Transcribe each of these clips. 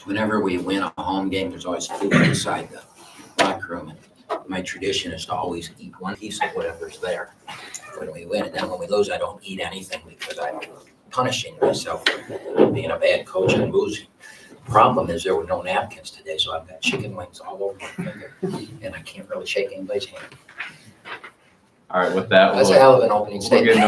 whenever we win a home game, there's always food inside the locker room. And my tradition is to always eat one piece of whatever's there when we win. And then when we lose, I don't eat anything because I'm punishing myself for being a bad coach and losing. Problem is there were no napkins today, so I've got chicken wings all over my finger, and I can't really shake anybody's hand. All right, with that, That's a hell of an opening statement.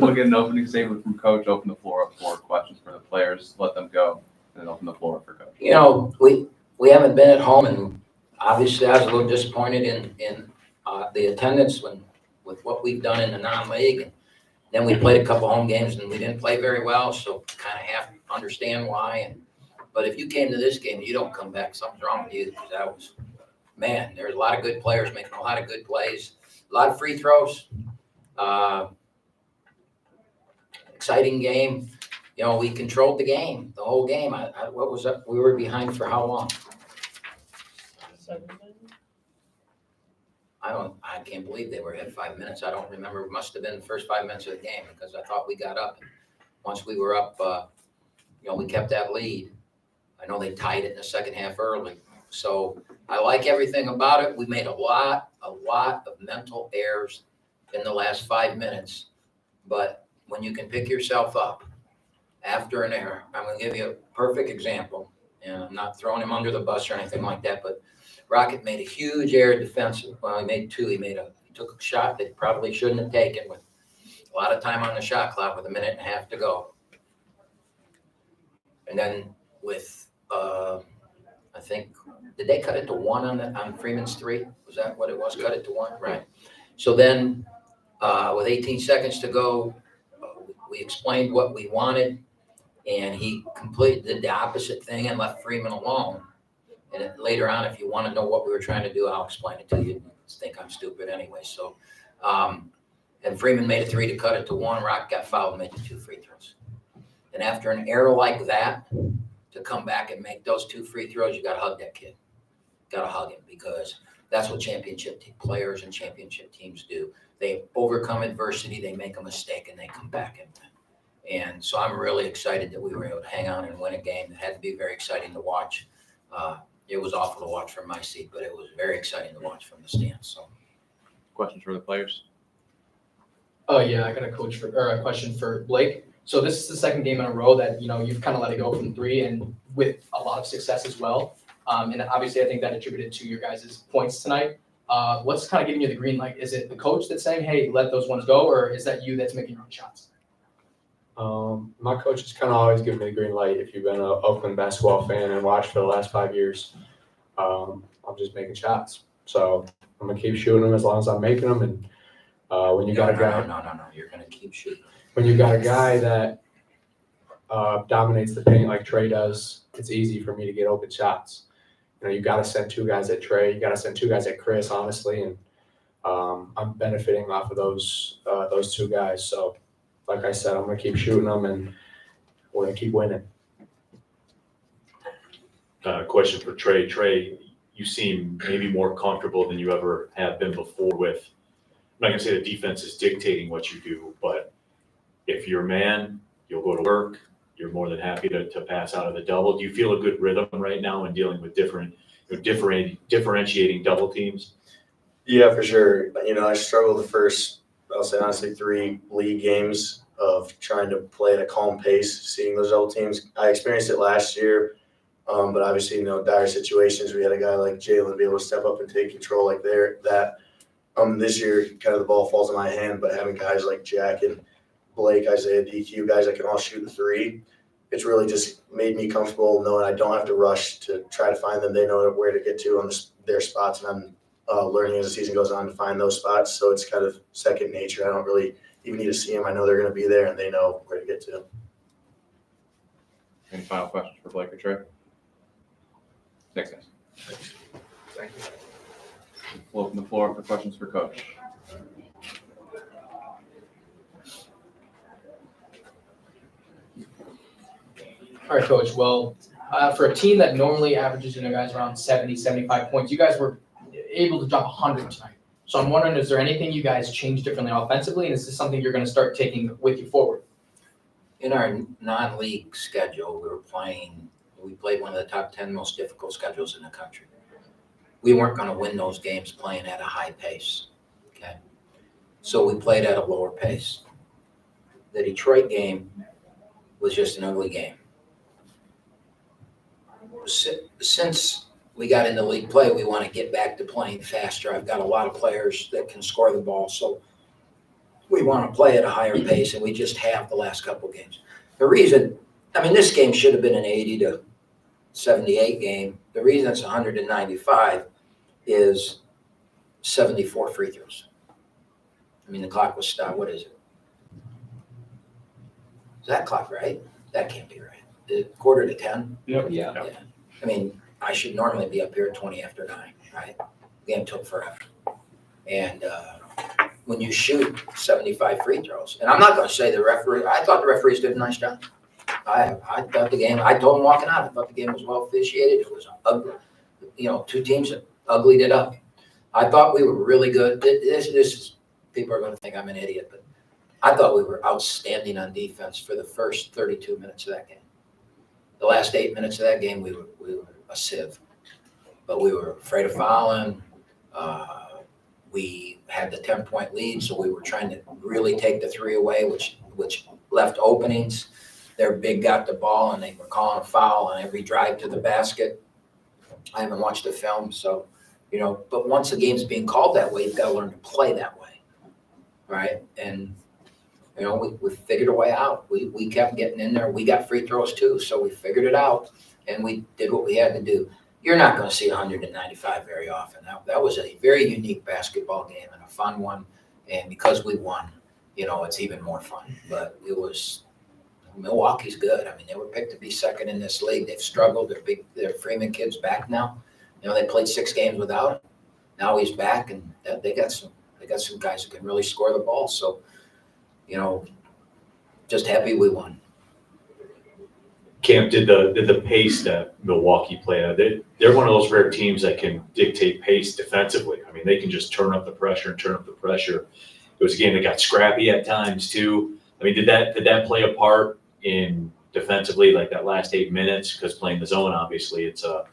We'll get an opening statement from Coach. Open the floor up for questions for the players. Let them go, and then open the floor up for Coach. You know, we haven't been at home, and obviously I was a little disappointed in the attendance with what we've done in the non-league. And then we played a couple home games, and we didn't play very well, so kind of have to understand why. But if you came to this game and you don't come back, something's wrong with you, because that was, man, there's a lot of good players making a lot of good plays, a lot of free throws, exciting game. You know, we controlled the game, the whole game. What was up? We were behind for how long? I can't believe they were at 5 minutes. I don't remember. It must have been the first 5 minutes of the game, because I thought we got up. Once we were up, you know, we kept that lead. I know they tied it in the second half early. So I like everything about it. We made a lot of mental errors in the last 5 minutes. But when you can pick yourself up after an error, I'm going to give you a perfect example. And I'm not throwing him under the bus or anything like that, but Rocket made a huge error defensive. Well, he made two. He took a shot that probably shouldn't have taken with a lot of time on the shot clock with a minute and a half to go. And then with, I think, did they cut it to one on Freeman's three? Was that what it was? Cut it to one? Right. So then with 18 seconds to go, we explained what we wanted, and he did the opposite thing and left Freeman alone. And then later on, if you want to know what we were trying to do, I'll explain it to you. You think I'm stupid anyway. So, and Freeman made a three to cut it to one. Rock got fouled and made the two free throws. And after an error like that, to come back and make those two free throws, you got to hug that kid. Got to hug him, because that's what championship players and championship teams do. They overcome adversity, they make a mistake, and they come back and win. And so I'm really excited that we were able to hang on and win a game. It had to be very exciting to watch. It was awful to watch from my seat, but it was very exciting to watch from the stands. So, questions for the players? Oh yeah, I got a question for Blake. So this is the second game in a row that, you know, you've kind of let it go from three, and with a lot of success as well. And obviously I think that attributed to your guys' points tonight. What's kind of giving you the green light? Is it the coach that's saying, hey, let those ones go, or is that you that's making your own shots? My coach has kind of always given me the green light. If you've been an Oakland basketball fan and watched for the last 5 years, I'm just making shots. So I'm going to keep shooting them as long as I'm making them. And when you got a guy. No, you're going to keep shooting. When you got a guy that dominates the paint like Trey does, it's easy for me to get open shots. You know, you got to send two guys at Trey. You got to send two guys at Chris, honestly. And I'm benefiting off of those two guys. So, like I said, I'm going to keep shooting them, and we're going to keep winning. Question for Trey. Trey, you seem maybe more comfortable than you ever have been before with, I'm not going to say the defense is dictating what you do, but if you're a man, you'll go to work. You're more than happy to pass out of the double. Do you feel a good rhythm right now in dealing with differentiating double teams? Yeah, for sure. You know, I struggled the first, I'll say honestly, 3 league games of trying to play at a calm pace, seeing those double teams. I experienced it last year, but obviously, you know, dire situations. We had a guy like Jalen be able to step up and take control like that. This year, kind of the ball falls in my hand, but having guys like Jack and Blake, Isaiah, DQ, guys that can all shoot the three, it's really just made me comfortable knowing I don't have to rush to try to find them. They know where to get to on their spots, and I'm learning as the season goes on to find those spots. So it's kind of second nature. I don't really even need to see them. I know they're going to be there, and they know where to get to. Any final questions for Blake or Trey? Thanks, guys. Thank you. We'll open the floor up for questions for Coach. All right, Coach. Well, for a team that normally averages, you know, guys around 70, 75 points, you guys were able to drop 100 tonight. So I'm wondering, is there anything you guys changed differently offensively, and is this something you're going to start taking with you forward? In our non-league schedule, we we played one of the top 10 most difficult schedules in the country. We weren't going to win those games playing at a high pace, okay? So we played at a lower pace. The Detroit game was just an ugly game. Since we got into league play, we want to get back to playing faster. I've got a lot of players that can score the ball, so we want to play at a higher pace, and we just have the last couple games. The reason, I mean, this game should have been an 80-78 game. The reason it's 195 is 74 free throws. I mean, the clock was stopped. What is it? Is that clock right? That can't be right. Quarter to 10? Yep. Yeah. I mean, I should normally be up here at 20 after 9, right? The game took forever. And when you shoot 75 free throws, and I'm not going to say the referee, I thought the referees did a nice job. I thought the game, I told them walking out, I thought the game was well officiated. It was ugly. You know, two teams that uglied it up. I thought we were really good. This is, people are going to think I'm an idiot, but I thought we were outstanding on defense for the first 32 minutes of that game. The last 8 minutes of that game, we were a sieve, but we were afraid of fouling. We had the 10-point lead, so we were trying to really take the three away, which left openings. Their big got the ball, and they were calling a foul on every drive to the basket. I haven't watched the film, so, you know, but once the game's being called that way, you've got to learn to play that way, right? And, you know, we figured a way out. We kept getting in there. We got free throws too, so we figured it out, and we did what we had to do. You're not going to see 195 very often. That was a very unique basketball game and a fun one, and because we won, you know, it's even more fun. But it was, Milwaukee's good. I mean, they were picked to be second in this league. They've struggled. Their Freeman kid's back now. You know, they played 6 games without him. Now he's back, and they got some guys who can really score the ball. So, you know, just happy we won. Camp, did the pace that Milwaukee played at, they're one of those rare teams that can dictate pace defensively. I mean, they can just turn up the pressure. It was a game that got scrappy at times too. I mean, did that play a part in defensively, like that last 8 minutes? Because playing the zone, obviously, it's a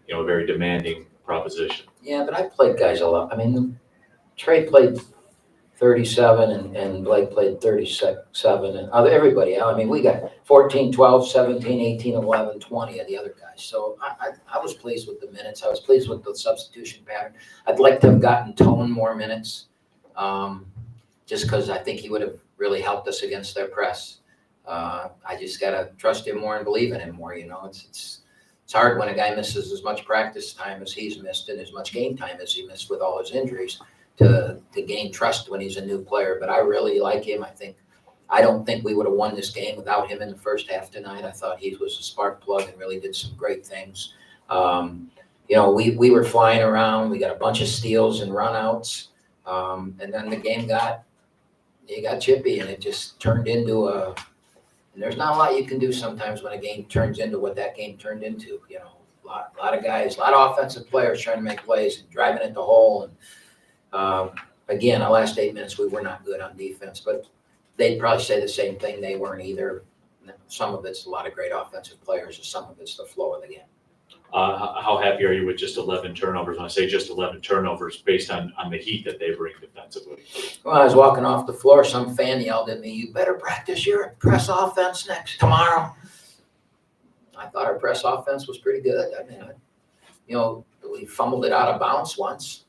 very demanding proposition. Yeah, but I played guys a lot. I mean, Trey played 37 and Blake played 37 and everybody. I mean, we got 14, 12, 17, 18, 11, 20 of the other guys. So I was pleased with the minutes. I was pleased with the substitution pattern. I'd like to have gotten Tone more minutes, just because I think he would have really helped us against their press. I just got to trust him more and believe in him more. You know, it's hard when a guy misses as much practice time as he's missed and as much game time as he missed with all his injuries to gain trust when he's a new player. But I really like him. I don't think we would have won this game without him in the first half tonight. I thought he was a spark plug and really did some great things. You know, we were flying around. We got a bunch of steals and runouts. And then the game got chippy, and it just turned into and there's not a lot you can do sometimes when a game turns into what that game turned into. You know, a lot of guys, a lot of offensive players trying to make plays and driving at the hole. And again, the last 8 minutes, we were not good on defense, but they'd probably say the same thing. They weren't either. Some of it's a lot of great offensive players, and some of it's the flow of the game. How happy are you with just 11 turnovers? When I say just 11 turnovers, based on the heat that they bring defensively. Well, I was walking off the floor. Some fan yelled at me, "You better practice your press offense tomorrow." I thought our press offense was pretty good. I mean, you know, we fumbled it out of bounds once.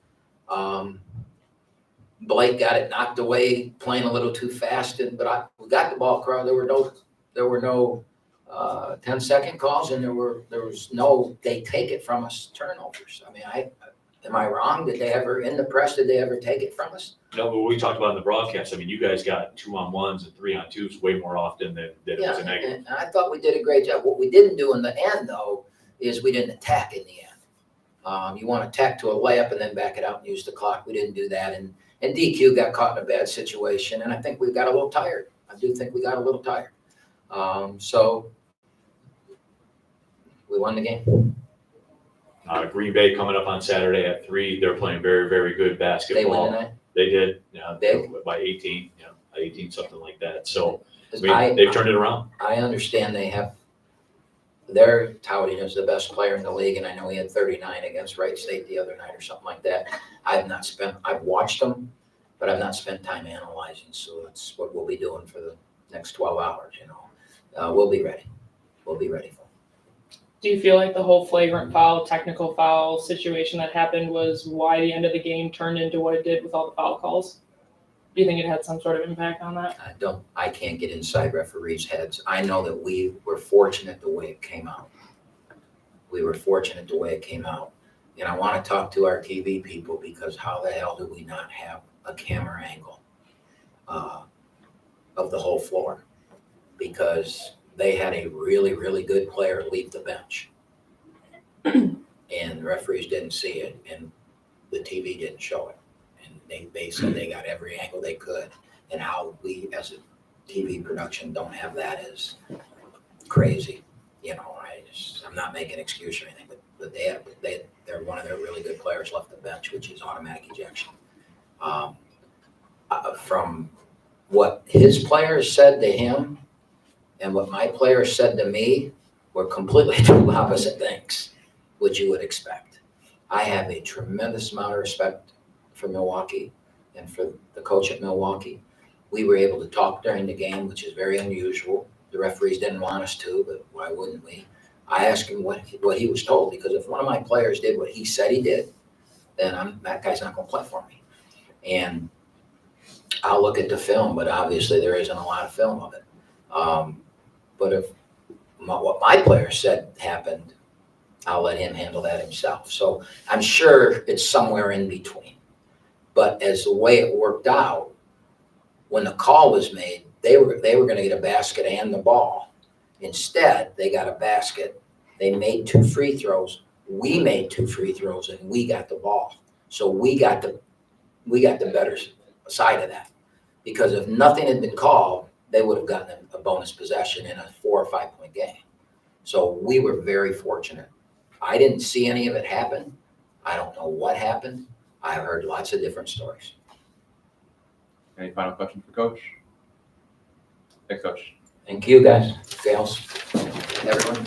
Blake got it knocked away, playing a little too fast, but we got the ball across. There were no 10-second calls, and there was no they take it from us turnovers. I mean, am I wrong? Did they ever in the press? Did they ever take it from us? No, but we talked about in the broadcast. I mean, you guys got 2-on-1s and 3-on-2s way more often than it was a negative. And I thought we did a great job. What we didn't do in the end, though, is we didn't attack in the end. You want to attack to a layup and then back it out and use the clock. We didn't do that, and DQ got caught in a bad situation, and I think we got a little tired. I do think we got a little tired. So we won the game. Green Bay coming up on Saturday at 3. They're playing very, very good They basketball. win tonight. They did. Big. By 18, 18, something like that. So, I 'Cause mean, they've turned it around. I understand they have they're touting as the best player in the league, and I know he had 39 against Wright State the other night or something like that. I've watched them, but I've not spent time analyzing, so that's what we'll be doing for the next 12 hours, you know. We'll be ready. We'll be ready for it. Do you feel like the whole flagrant foul, technical foul situation that happened was why the end of the game turned into what it did with all the foul calls? Do you think it had some sort of impact on that? I can't get inside referees' heads. I know that we were fortunate the way it came out. We were fortunate the way it came out. And I want to talk to our TV people, because how the hell do we not have a camera angle of the whole floor? Because they had a really, really good player leave the bench. And the referees didn't see it, and the TV didn't show it. And they said they got every angle they could. And how we, as a TV production, don't have that is crazy. You know, I'm not making an excuse or anything, but they're one of their really good players left the bench, which is automatic ejection. From what his players said to him and what my players said to me were completely two opposite things, which you would expect. I have a tremendous amount of respect for Milwaukee and for the coach at Milwaukee. We were able to talk during the game, which is very unusual. The referees didn't want us to, but why wouldn't we? I asked him what he was told, because if one of my players did what he said he did, then that guy's not going to play for me. And I'll look at the film, but obviously there isn't a lot of film of it. But if what my player said happened, I'll let him handle that himself. So I'm sure it's somewhere in between. But as the way it worked out, when the call was made, they were going to get a basket and the ball. Instead, they got a basket. They made 2 free throws. We made 2 free throws, and we got the ball. So we got the better side of that. Because if nothing had been called, they would have gotten a bonus possession in a 4 or 5 point game. So we were very fortunate. I didn't see any of it happen. I don't know what happened. I've heard lots of different stories. Any final questions for Coach? Thanks, Coach. Thank you, guys, gals, everyone.